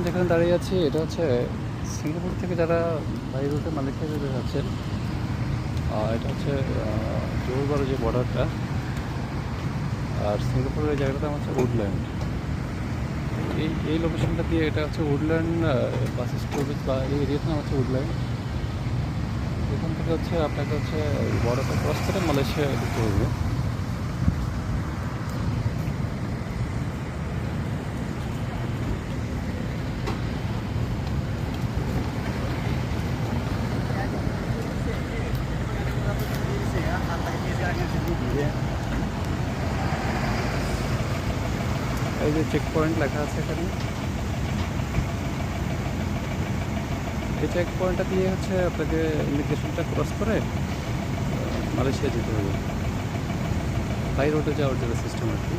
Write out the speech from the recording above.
যেখানে দাঁড়িয়ে আছি এটা হচ্ছে সিঙ্গাপুর থেকে যারা বাই রুটে মালয়েশিয়া যেতে যাচ্ছেন, এটা হচ্ছে জোহর বারো যে বর্ডারটা, আর সিঙ্গাপুরের এই জায়গাটার নাম হচ্ছে উডল্যান্ড। এই লোকেশনটা দিয়ে এটা হচ্ছে উডল্যান্ড বাস স্টপেজ বা এই এরিয়াটার নাম হচ্ছে উডল্যান্ড। এখান থেকে হচ্ছে আপনাকে হচ্ছে বর্ডারটা ক্রস করে মালয়েশিয়া ঢুকতে হবে। এই যে চেক পয়েন্ট লেখা আছে এখানে, এই চেক পয়েন্টটা দিয়ে হচ্ছে আপনাকে ইমিগ্রেশনটা ক্রস করে মালয়েশিয়া যেতে হবে, বাই রোডে যাওয়ার জন্য সিস্টেম আর কি।